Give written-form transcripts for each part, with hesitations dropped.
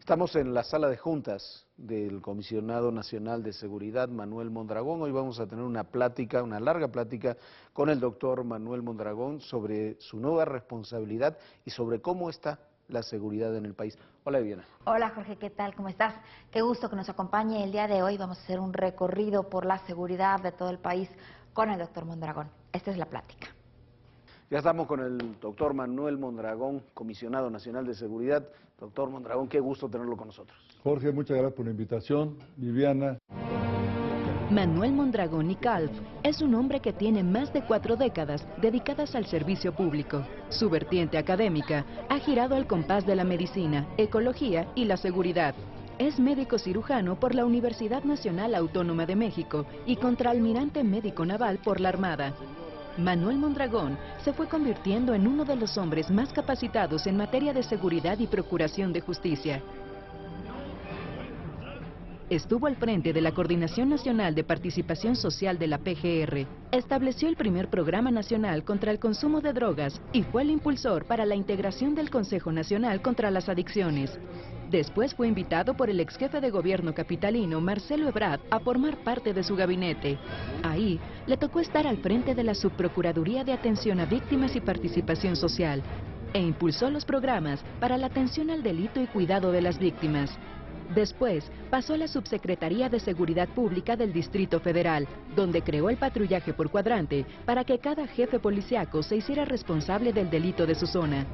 Estamos en la sala de juntas del Comisionado Nacional de Seguridad, Manuel Mondragón. Hoy vamos a tener una plática, una larga plática con el doctor Manuel Mondragón sobre su nueva responsabilidad y sobre cómo está la seguridad en el país. Hola, Viviana. Hola, Jorge, ¿qué tal? ¿Cómo estás? Qué gusto que nos acompañe el día de hoy. Vamos a hacer un recorrido por la seguridad de todo el país con el doctor Mondragón. Esta es la plática. Ya estamos con el doctor Manuel Mondragón, Comisionado Nacional de Seguridad. Doctor Mondragón, qué gusto tenerlo con nosotros. Jorge, muchas gracias por la invitación. Viviana. Manuel Mondragón y Calf es un hombre que tiene más de 4 décadas dedicadas al servicio público. Su vertiente académica ha girado al compás de la medicina, ecología y la seguridad. Es médico cirujano por la Universidad Nacional Autónoma de México y contraalmirante médico naval por la Armada. Manuel Mondragón se fue convirtiendo en uno de los hombres más capacitados en materia de seguridad y procuración de justicia. Estuvo al frente de la Coordinación Nacional de Participación Social de la PGR, estableció el primer Programa Nacional contra el Consumo de Drogas y fue el impulsor para la integración del Consejo Nacional contra las Adicciones. Después fue invitado por el exjefe de gobierno capitalino, Marcelo Ebrard, a formar parte de su gabinete. Ahí le tocó estar al frente de la Subprocuraduría de Atención a Víctimas y Participación Social e impulsó los programas para la atención al delito y cuidado de las víctimas. Después pasó a la Subsecretaría de Seguridad Pública del Distrito Federal, donde creó el patrullaje por cuadrante para que cada jefe policiaco se hiciera responsable del delito de su zona.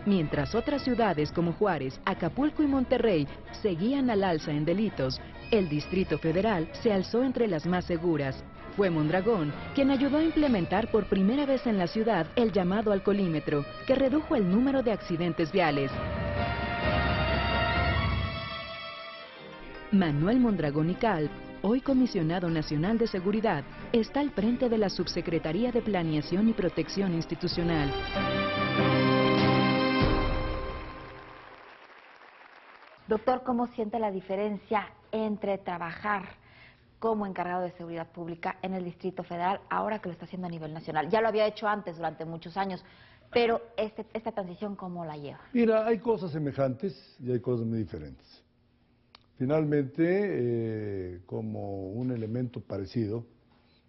Mientras otras ciudades como Juárez, Acapulco y Monterrey seguían al alza en delitos, el Distrito Federal se alzó entre las más seguras. Fue Mondragón quien ayudó a implementar por primera vez en la ciudad el llamado alcoholímetro, que redujo el número de accidentes viales. Manuel Mondragón y Calf, hoy Comisionado Nacional de Seguridad, está al frente de la Subsecretaría de Planeación y Protección Institucional. Doctor, ¿cómo siente la diferencia entre trabajar como encargado de seguridad pública en el Distrito Federal ahora que lo está haciendo a nivel nacional? Ya lo había hecho antes durante muchos años, pero esta transición, ¿cómo la lleva? Mira, hay cosas semejantes y hay cosas muy diferentes. Finalmente, como un elemento parecido,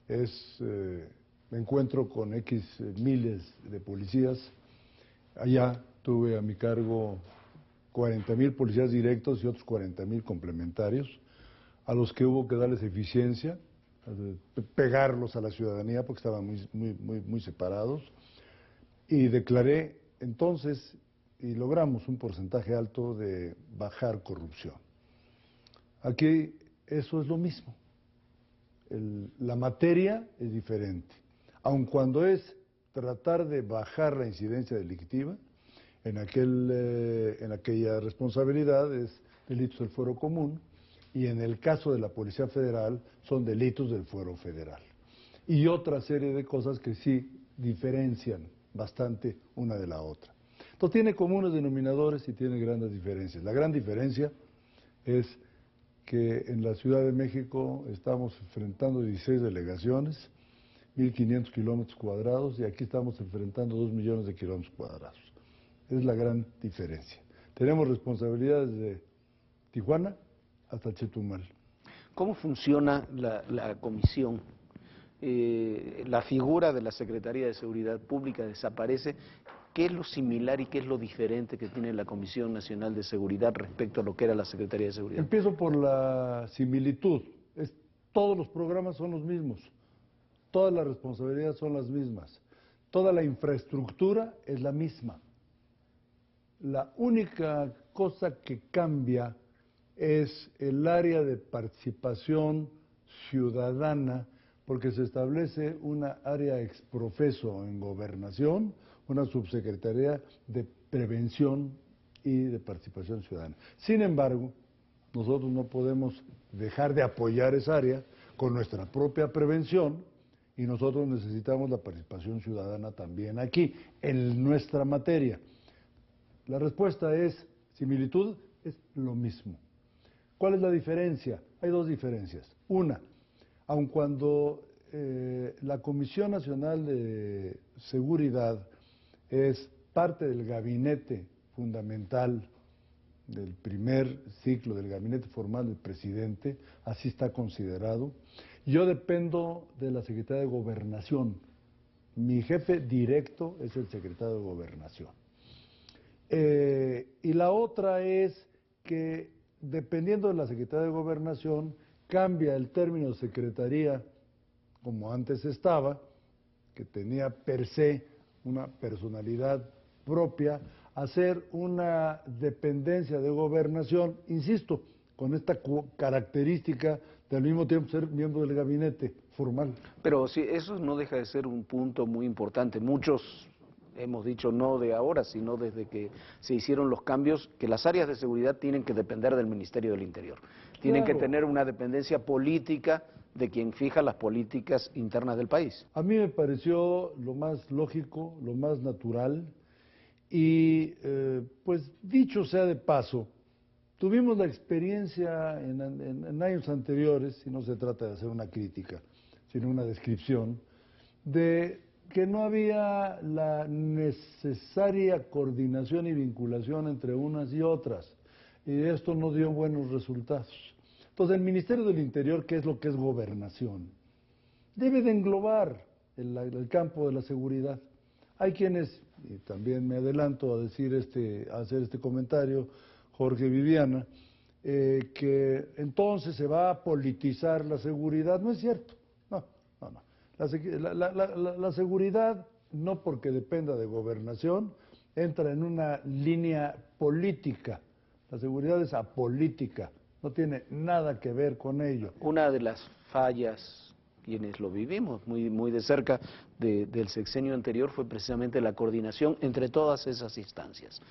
me encuentro con X miles de policías. Allá tuve a mi cargo 40,000 policías directos y otros 40,000 complementarios, a los que hubo que darles eficiencia, pegarlos a la ciudadanía porque estaban muy separados, y declaré entonces, y logramos un porcentaje alto de bajar corrupción. Aquí eso es lo mismo, la materia es diferente, aun cuando es tratar de bajar la incidencia delictiva. En aquella responsabilidad es delitos del fuero común y en el caso de la Policía Federal son delitos del fuero federal. Y otra serie de cosas que sí diferencian bastante una de la otra. Entonces tiene comunes denominadores y tiene grandes diferencias. La gran diferencia es que en la Ciudad de México estamos enfrentando 16 delegaciones, 1,500 kilómetros cuadrados y aquí estamos enfrentando 2 millones de kilómetros cuadrados. Es la gran diferencia. Tenemos responsabilidades de Tijuana hasta Chetumal. ¿Cómo funciona la comisión? La figura de la Secretaría de Seguridad Pública desaparece. ¿Qué es lo similar y qué es lo diferente que tiene la Comisión Nacional de Seguridad respecto a lo que era la Secretaría de Seguridad? Empiezo por la similitud. Todos los programas son los mismos. Todas las responsabilidades son las mismas. Toda la infraestructura es la misma. La única cosa que cambia es el área de participación ciudadana, porque se establece una área exprofeso en gobernación, una subsecretaría de prevención y de participación ciudadana. Sin embargo, nosotros no podemos dejar de apoyar esa área con nuestra propia prevención y nosotros necesitamos la participación ciudadana también aquí, en nuestra materia. La respuesta es, similitud, es lo mismo. ¿Cuál es la diferencia? Hay dos diferencias. Una, aun cuando la Comisión Nacional de Seguridad es parte del gabinete fundamental del primer ciclo del gabinete formal del presidente, así está considerado. Yo dependo de la Secretaría de Gobernación. Mi jefe directo es el secretario de Gobernación. Y la otra es que, dependiendo de la Secretaría de Gobernación, cambia el término secretaría, como antes estaba, que tenía per se una personalidad propia, a ser una dependencia de gobernación, insisto, con esta característica de al mismo tiempo ser miembro del gabinete formal. Pero sí, eso no deja de ser un punto muy importante. Muchos hemos dicho no de ahora, sino desde que se hicieron los cambios, que las áreas de seguridad tienen que depender del Ministerio del Interior. Tienen que tener una dependencia política de quien fija las políticas internas del país. A mí me pareció lo más lógico, lo más natural, y pues dicho sea de paso, tuvimos la experiencia en años anteriores, y no se trata de hacer una crítica, sino una descripción, de que no había la necesaria coordinación y vinculación entre unas y otras, y esto no dio buenos resultados. Entonces, el Ministerio del Interior, ¿qué es lo que es gobernación? Debe de englobar el campo de la seguridad. Hay quienes, y también me adelanto a decir a hacer este comentario, Jorge, Viviana, que entonces se va a politizar la seguridad. No es cierto. No. La seguridad, no porque dependa de gobernación, entra en una línea política. La seguridad es apolítica, no tiene nada que ver con ello. Una de las fallas, quienes lo vivimos muy de cerca del sexenio anterior, fue precisamente la coordinación entre todas esas instancias.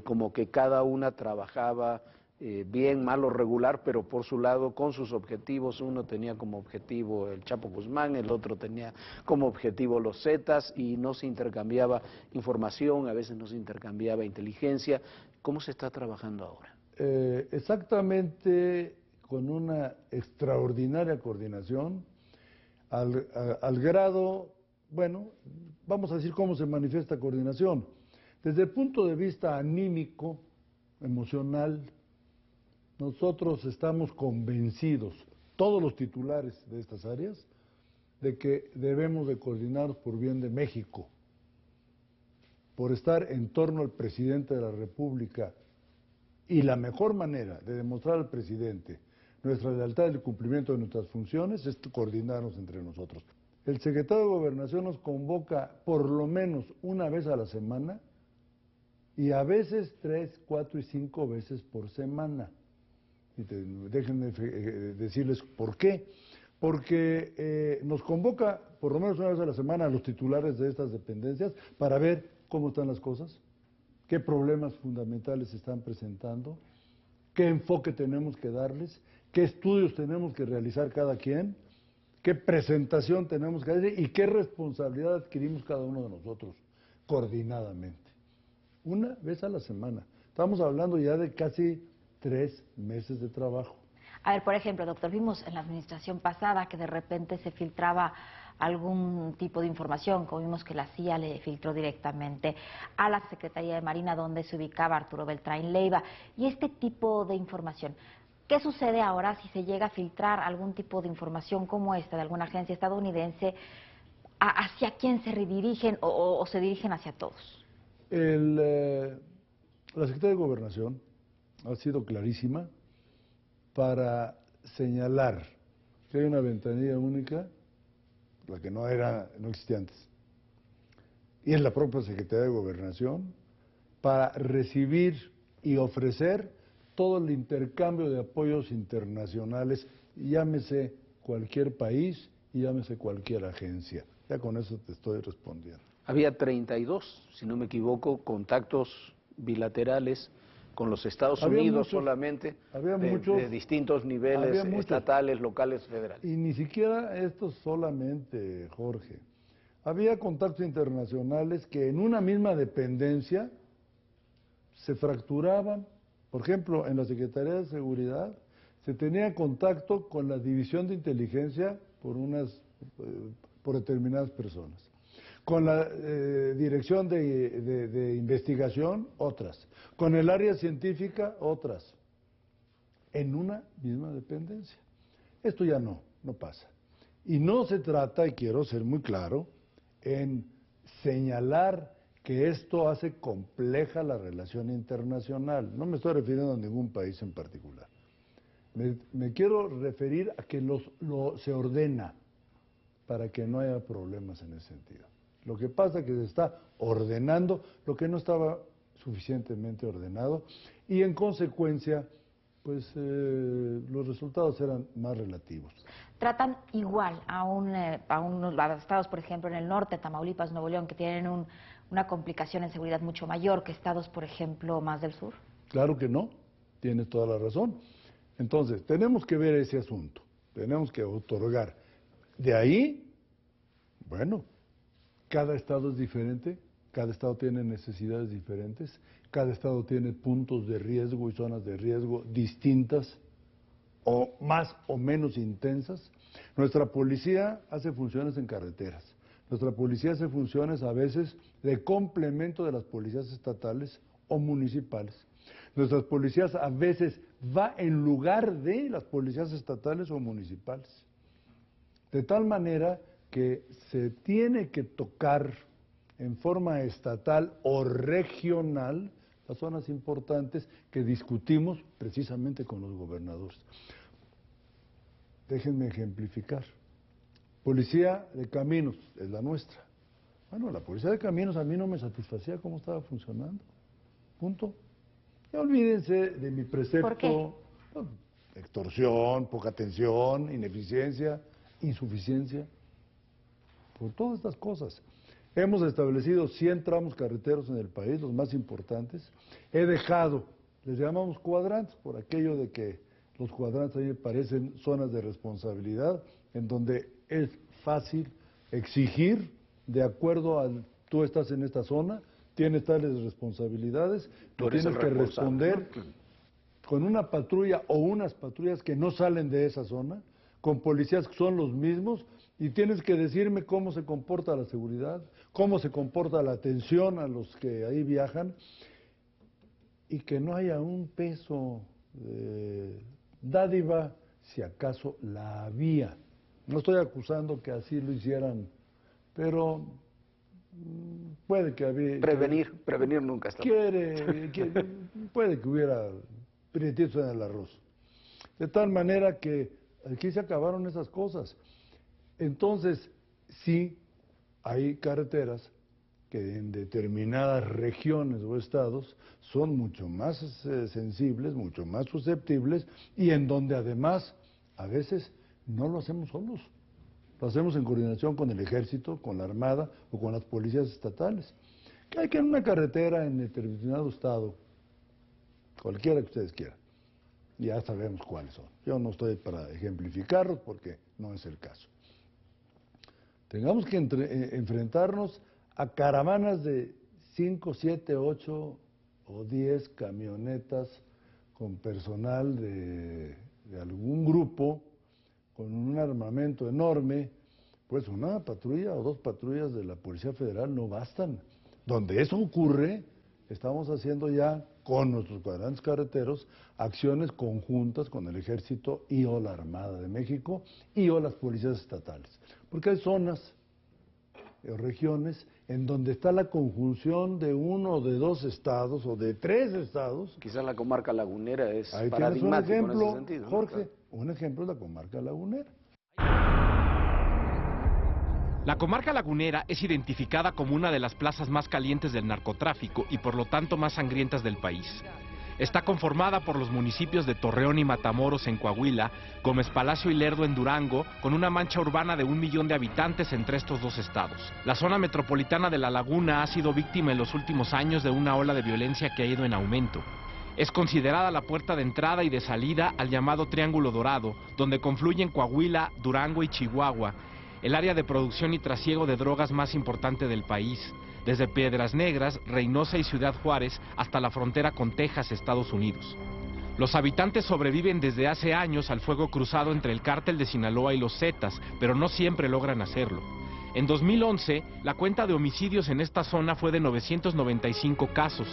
Como que cada una trabajaba bien, mal o regular, pero por su lado, con sus objetivos. Uno tenía como objetivo el Chapo Guzmán, el otro tenía como objetivo los Zetas, y no se intercambiaba información, a veces no se intercambiaba inteligencia. ¿Cómo se está trabajando ahora? Exactamente, con una extraordinaria coordinación, al grado, bueno, vamos a decir cómo se manifiesta coordinación. Desde el punto de vista anímico, emocional, nosotros estamos convencidos, todos los titulares de estas áreas, de que debemos de coordinarnos por bien de México, por estar en torno al presidente de la República. Y la mejor manera de demostrar al presidente nuestra lealtad y el cumplimiento de nuestras funciones es coordinarnos entre nosotros. El secretario de Gobernación nos convoca por lo menos una vez a la semana, y a veces 3, 4 y 5 veces por semana. Y déjenme decirles por qué. Porque nos convoca por lo menos una vez a la semana a los titulares de estas dependencias para ver cómo están las cosas, qué problemas fundamentales se están presentando, qué enfoque tenemos que darles, qué estudios tenemos que realizar cada quien, qué presentación tenemos que hacer y qué responsabilidad adquirimos cada uno de nosotros, coordinadamente. Una vez a la semana. Estamos hablando ya de casi 3 meses de trabajo. A ver, por ejemplo, doctor, vimos en la administración pasada que de repente se filtraba algún tipo de información, como vimos que la CIA le filtró directamente a la Secretaría de Marina, donde se ubicaba Arturo Beltrán Leiva. Y este tipo de información, ¿qué sucede ahora si se llega a filtrar algún tipo de información como esta de alguna agencia estadounidense? ¿Hacia quién se redirigen o se dirigen hacia todos? La Secretaría de Gobernación ha sido clarísima para señalar que hay una ventanilla única, la que no existía antes, y es la propia Secretaría de Gobernación, para recibir y ofrecer todo el intercambio de apoyos internacionales, llámese cualquier país y llámese cualquier agencia. Ya con eso te estoy respondiendo. Había 32, si no me equivoco, contactos bilaterales con los Estados Unidos solamente, de distintos niveles estatales, locales, federales. Y ni siquiera esto solamente, Jorge. Había contactos internacionales que en una misma dependencia se fracturaban. Por ejemplo, en la Secretaría de Seguridad se tenía contacto con la División de Inteligencia por determinadas personas. con la dirección de investigación, otras, con el área científica, otras, en una misma dependencia. Esto ya no pasa. Y no se trata, y quiero ser muy claro, en señalar que esto hace compleja la relación internacional. No me estoy refiriendo a ningún país en particular. Me quiero referir a que se ordena para que no haya problemas en ese sentido. Lo que pasa es que se está ordenando lo que no estaba suficientemente ordenado y en consecuencia pues los resultados eran más relativos. ¿Tratan igual a unos estados, por ejemplo, en el norte, Tamaulipas, Nuevo León, que tienen una complicación en seguridad mucho mayor que estados, por ejemplo, más del sur? Claro que no, tienes toda la razón. Entonces, tenemos que ver ese asunto, tenemos que otorgar. De ahí, bueno, cada estado es diferente, cada estado tiene necesidades diferentes, cada estado tiene puntos de riesgo y zonas de riesgo distintas, o más o menos intensas. Nuestra policía hace funciones en carreteras, nuestra policía hace funciones a veces de complemento de las policías estatales o municipales. Nuestras policías a veces va en lugar de las policías estatales o municipales. De tal manera que se tiene que tocar en forma estatal o regional las zonas importantes que discutimos precisamente con los gobernadores. Déjenme ejemplificar. Policía de Caminos es la nuestra. Bueno, la Policía de Caminos a mí no me satisfacía cómo estaba funcionando. Punto. Y olvídense de mi precepto. ¿Por qué? Extorsión, poca atención, ineficiencia, insuficiencia. Por todas estas cosas. Hemos establecido 100 tramos carreteros en el país, los más importantes. He dejado, les llamamos cuadrantes, por aquello de que los cuadrantes a mí me parecen zonas de responsabilidad, en donde es fácil exigir, de acuerdo a tú estás en esta zona, tienes tales responsabilidades, tú tienes que responder con una patrulla o unas patrullas que no salen de esa zona, con policías que son los mismos, y tienes que decirme cómo se comporta la seguridad, cómo se comporta la atención a los que ahí viajan, y que no haya un peso de dádiva, si acaso la había. No estoy acusando que así lo hicieran, pero puede que había... Prevenir nunca está mal. Puede que hubiera prietitos en el arroz. De tal manera que aquí se acabaron esas cosas. Entonces, sí, hay carreteras que en determinadas regiones o estados son mucho más sensibles, mucho más susceptibles, y en donde además a veces no lo hacemos solos, lo hacemos en coordinación con el ejército, con la armada o con las policías estatales. Que hay que en una carretera en determinado estado, cualquiera que ustedes quieran, ya sabemos cuáles son. Yo no estoy para ejemplificarlos porque no es el caso. Tengamos que enfrentarnos a caravanas de 5, 7, 8 o 10 camionetas con personal de algún grupo, con un armamento enorme, pues una patrulla o 2 patrullas de la Policía Federal no bastan. Donde eso ocurre, estamos haciendo ya con nuestros cuadrantes carreteros acciones conjuntas con el Ejército y o la Armada de México y o las policías estatales. Porque hay zonas o regiones en donde está la conjunción de 1 o de 2 estados o de 3 estados. Quizás la comarca lagunera es ahí paradigmático tienes un ejemplo, en ese sentido, ¿no? Jorge, Claro. un ejemplo es la comarca lagunera. La comarca lagunera es identificada como una de las plazas más calientes del narcotráfico y por lo tanto más sangrientas del país. Está conformada por los municipios de Torreón y Matamoros en Coahuila, Gómez Palacio y Lerdo en Durango, con una mancha urbana de 1 millón de habitantes entre estos 2 estados. La zona metropolitana de La Laguna ha sido víctima en los últimos años de una ola de violencia que ha ido en aumento. Es considerada la puerta de entrada y de salida al llamado Triángulo Dorado, donde confluyen Coahuila, Durango y Chihuahua, el área de producción y trasiego de drogas más importante del país, desde Piedras Negras, Reynosa y Ciudad Juárez hasta la frontera con Texas, Estados Unidos. Los habitantes sobreviven desde hace años al fuego cruzado entre el cártel de Sinaloa y los Zetas, pero no siempre logran hacerlo. En 2011, la cuenta de homicidios en esta zona fue de 995 casos,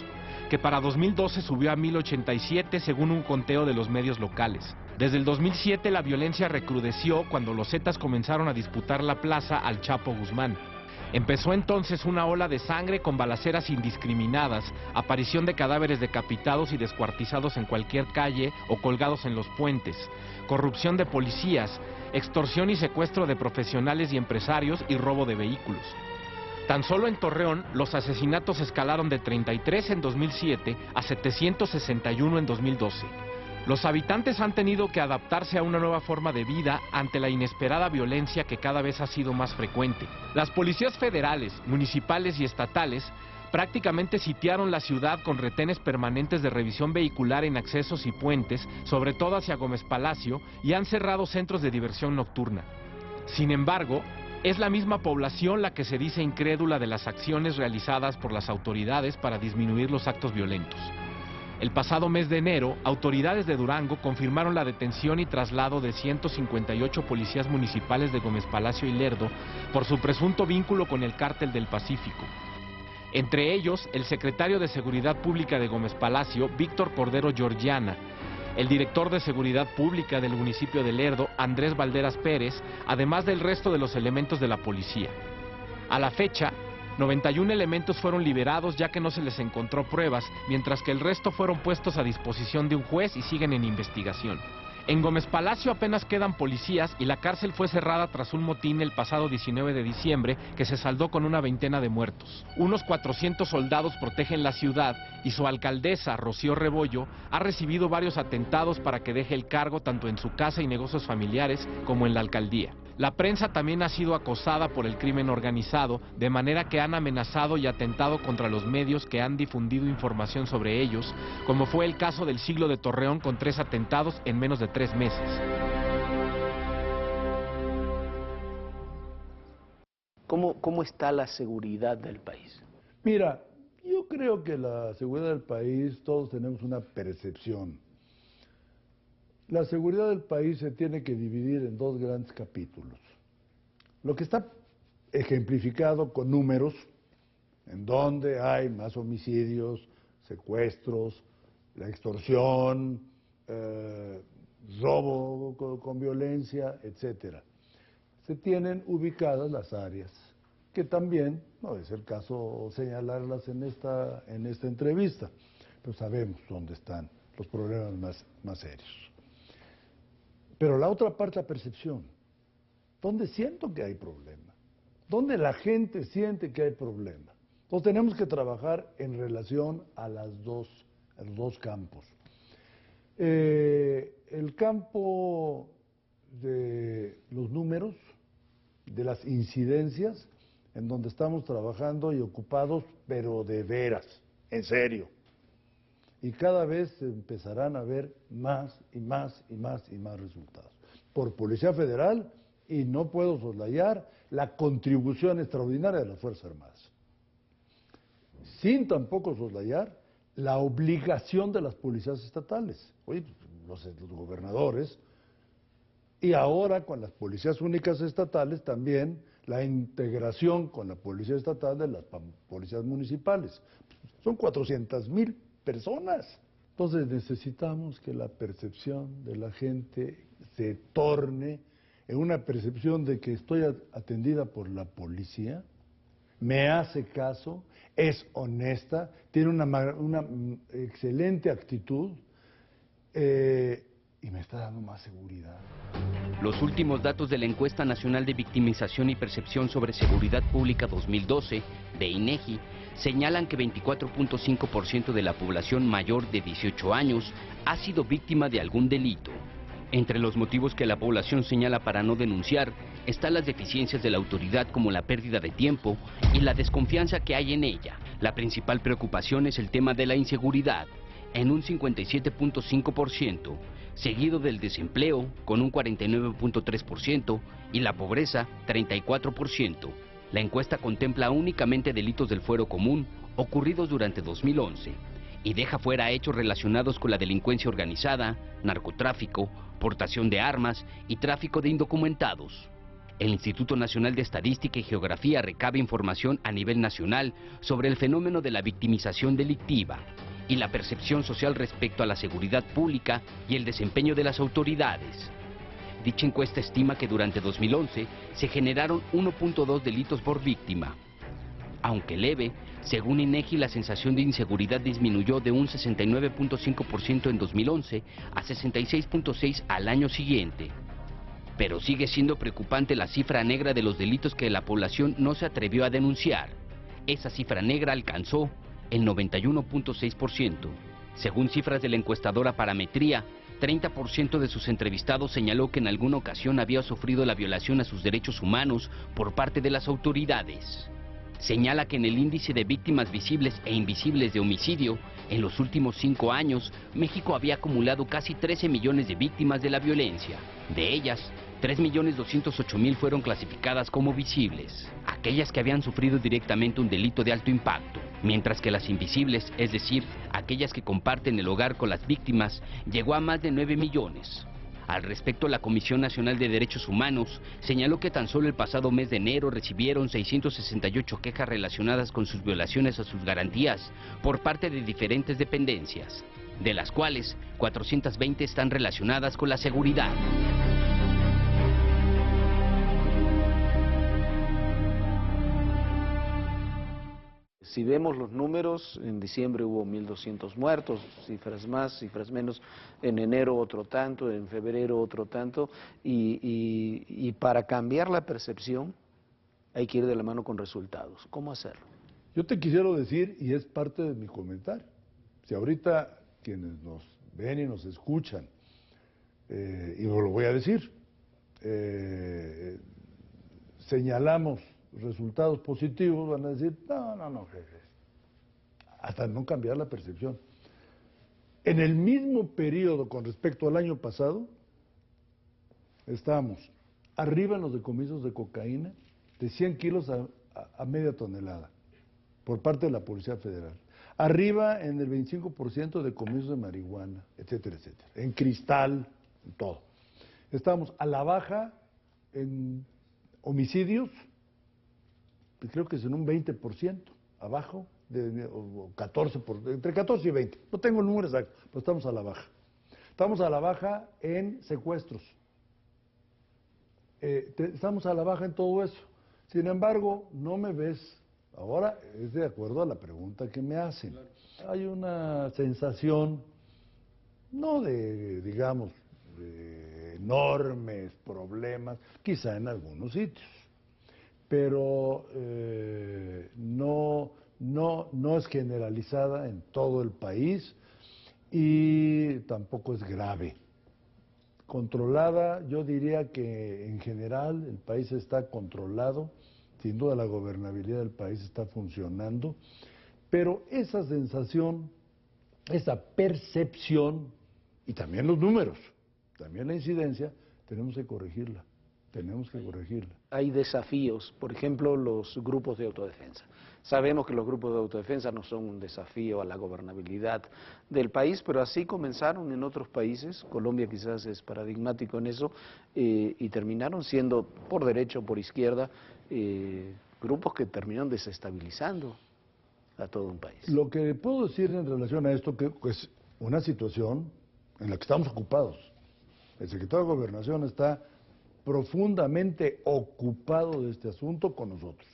que para 2012 subió a 1087 según un conteo de los medios locales. Desde el 2007 la violencia recrudeció cuando los Zetas comenzaron a disputar la plaza al Chapo Guzmán. Empezó entonces una ola de sangre con balaceras indiscriminadas, aparición de cadáveres decapitados y descuartizados en cualquier calle o colgados en los puentes, corrupción de policías, extorsión y secuestro de profesionales y empresarios y robo de vehículos. Tan solo en Torreón, los asesinatos escalaron de 33 en 2007 a 761 en 2012. Los habitantes han tenido que adaptarse a una nueva forma de vida ante la inesperada violencia que cada vez ha sido más frecuente. Las policías federales, municipales y estatales prácticamente sitiaron la ciudad con retenes permanentes de revisión vehicular en accesos y puentes, sobre todo hacia Gómez Palacio, y han cerrado centros de diversión nocturna. Sin embargo, es la misma población la que se dice incrédula de las acciones realizadas por las autoridades para disminuir los actos violentos. El pasado mes de enero, autoridades de Durango confirmaron la detención y traslado de 158 policías municipales de Gómez Palacio y Lerdo por su presunto vínculo con el Cártel del Pacífico. Entre ellos, el secretario de Seguridad Pública de Gómez Palacio, Víctor Cordero Georgiana, el director de Seguridad Pública del municipio de Lerdo, Andrés Valderas Pérez, además del resto de los elementos de la policía. A la fecha, 91 elementos fueron liberados ya que no se les encontró pruebas, mientras que el resto fueron puestos a disposición de un juez y siguen en investigación. En Gómez Palacio apenas quedan policías y la cárcel fue cerrada tras un motín el pasado 19 de diciembre que se saldó con una veintena de muertos. Unos 400 soldados protegen la ciudad y su alcaldesa, Rocío Rebollo, ha recibido varios atentados para que deje el cargo tanto en su casa y negocios familiares como en la alcaldía. La prensa también ha sido acosada por el crimen organizado, de manera que han amenazado y atentado contra los medios que han difundido información sobre ellos, como fue el caso del Siglo de Torreón con 3 atentados en menos de 3 meses. ¿Cómo está la seguridad del país? Mira, yo creo que la seguridad del país, todos tenemos una percepción. La seguridad del país se tiene que dividir en 2 grandes capítulos. Lo que está ejemplificado con números, en donde hay más homicidios, secuestros, la extorsión, robo con violencia, etcétera. Se tienen ubicadas las áreas, que también, no es el caso señalarlas en esta entrevista, pero sabemos dónde están los problemas más serios. Pero la otra parte, la percepción. ¿Dónde siento que hay problema? ¿Dónde la gente siente que hay problema? Entonces tenemos que trabajar en relación a los dos campos. El campo de los números, de las incidencias, en donde estamos trabajando y ocupados, pero de veras, en serio. Y cada vez se empezarán a ver más y más y más y más resultados. Por Policía Federal, y no puedo soslayar la contribución extraordinaria de las Fuerzas Armadas. Sin tampoco soslayar la obligación de las policías estatales. Oye, los gobernadores, y ahora con las policías únicas estatales también la integración con la policía estatal de las policías municipales. Son 400,000 personas. Entonces necesitamos que la percepción de la gente se torne en una percepción de que estoy atendida por la policía, me hace caso, es honesta, tiene una excelente actitud y me está dando más seguridad. Los últimos datos de la Encuesta Nacional de Victimización y Percepción sobre Seguridad Pública 2012 de INEGI señalan que 24.5% de la población mayor de 18 años ha sido víctima de algún delito. Entre los motivos que la población señala para no denunciar están las deficiencias de la autoridad como la pérdida de tiempo y la desconfianza que hay en ella. La principal preocupación es el tema de la inseguridad, en un 57.5%, seguido del desempleo con un 49.3% y la pobreza 34%. La encuesta contempla únicamente delitos del fuero común ocurridos durante 2011 y deja fuera hechos relacionados con la delincuencia organizada, narcotráfico, portación de armas y tráfico de indocumentados. El Instituto Nacional de Estadística y Geografía recaba información a nivel nacional sobre el fenómeno de la victimización delictiva y la percepción social respecto a la seguridad pública y el desempeño de las autoridades. Dicha encuesta estima que durante 2011 se generaron 1.2 delitos por víctima. Aunque leve, según INEGI, la sensación de inseguridad disminuyó de un 69.5% en 2011 a 66.6% al año siguiente. Pero sigue siendo preocupante la cifra negra de los delitos que la población no se atrevió a denunciar. Esa cifra negra alcanzó el 91.6%. Según cifras de la encuestadora Parametría, 30% de sus entrevistados señaló que en alguna ocasión había sufrido la violación a sus derechos humanos por parte de las autoridades. Señala que en el índice de víctimas visibles e invisibles de homicidio, en los últimos 5 años, México había acumulado casi 13 millones de víctimas de la violencia. De ellas, 3.208.000 fueron clasificadas como visibles, aquellas que habían sufrido directamente un delito de alto impacto, mientras que las invisibles, es decir, aquellas que comparten el hogar con las víctimas, llegó a más de 9 millones. Al respecto, la Comisión Nacional de Derechos Humanos señaló que tan solo el pasado mes de enero recibieron 668 quejas relacionadas con sus violaciones a sus garantías por parte de diferentes dependencias, de las cuales 420 están relacionadas con la seguridad. Si vemos los números, en diciembre hubo 1.200 muertos, cifras más, cifras menos, en enero otro tanto, en febrero otro tanto, y para cambiar la percepción hay que ir de la mano con resultados. ¿Cómo hacerlo? Yo te quisiera decir, y es parte de mi comentario, si ahorita quienes nos ven y nos escuchan, y lo voy a decir, señalamos resultados positivos, van a decir, no, jefe, hasta no cambiar la percepción. En el mismo periodo con respecto al año pasado, estábamos arriba en los decomisos de cocaína de 100 kilos a media tonelada por parte de la Policía Federal. Arriba en el 25% de decomisos de marihuana, etcétera, etcétera. En cristal, en todo. Estábamos a la baja en homicidios, creo que es en un 20%, abajo, o 14%, entre 14 y 20, no tengo el número exacto, pero estamos a la baja. Estamos a la baja en secuestros, estamos a la baja en todo eso. Sin embargo, no me ves, ahora es de acuerdo a la pregunta que me hacen. Hay una sensación, no de, digamos, de enormes problemas, quizá en algunos sitios, pero no es generalizada en todo el país y tampoco es grave. Controlada, yo diría que en general el país está controlado, sin duda la gobernabilidad del país está funcionando, pero esa sensación, esa percepción y también los números, también la incidencia, tenemos que corregirla. Hay desafíos, por ejemplo, los grupos de autodefensa. Sabemos que los grupos de autodefensa no son un desafío a la gobernabilidad del país, pero así comenzaron en otros países. Colombia quizás es paradigmático en eso, y terminaron siendo, por derecha o por izquierda, grupos que terminaron desestabilizando a todo un país. Lo que puedo decir en relación a esto, que es una situación en la que estamos ocupados. El secretario de Gobernación está profundamente ocupado de este asunto con nosotros.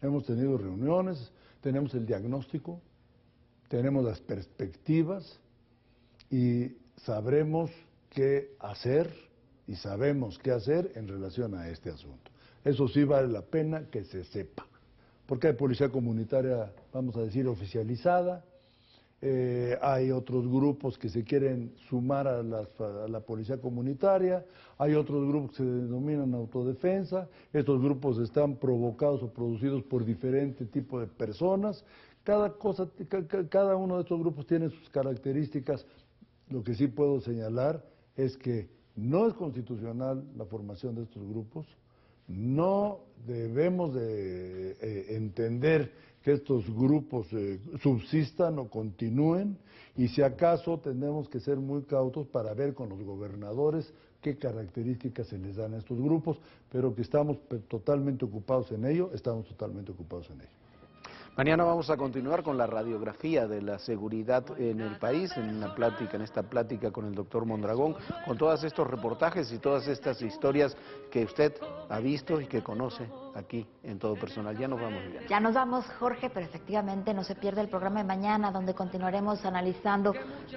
Hemos tenido reuniones, tenemos el diagnóstico, tenemos las perspectivas y sabremos qué hacer y sabemos qué hacer en relación a este asunto. Eso sí vale la pena que se sepa, porque hay policía comunitaria, vamos a decir, oficializada, hay otros grupos que se quieren sumar a la policía comunitaria, hay otros grupos que se denominan autodefensa, estos grupos están provocados o producidos por diferente tipo de personas, cada uno de estos grupos tiene sus características. Lo que sí puedo señalar es que no es constitucional la formación de estos grupos, no debemos de entender que estos grupos subsistan o continúen, y si acaso tenemos que ser muy cautos para ver con los gobernadores qué características se les dan a estos grupos, pero que estamos totalmente ocupados en ello, estamos totalmente ocupados en ello. Mañana vamos a continuar con la radiografía de la seguridad en el país, en esta plática con el doctor Mondragón, con todos estos reportajes y todas estas historias que usted ha visto y que conoce aquí en Todo Personal. Ya nos vamos, Viviana. Ya nos vamos, Jorge, pero efectivamente no se pierde el programa de mañana, donde continuaremos analizando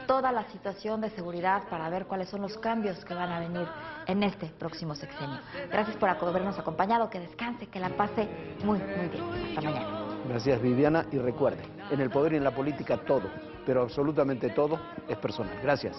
toda la situación de seguridad para ver cuáles son los cambios que van a venir en este próximo sexenio. Gracias por habernos acompañado, que descanse, que la pase muy, muy bien. Hasta mañana. Gracias, Viviana, y recuerde, en el poder y en la política todo, pero absolutamente todo es personal. Gracias.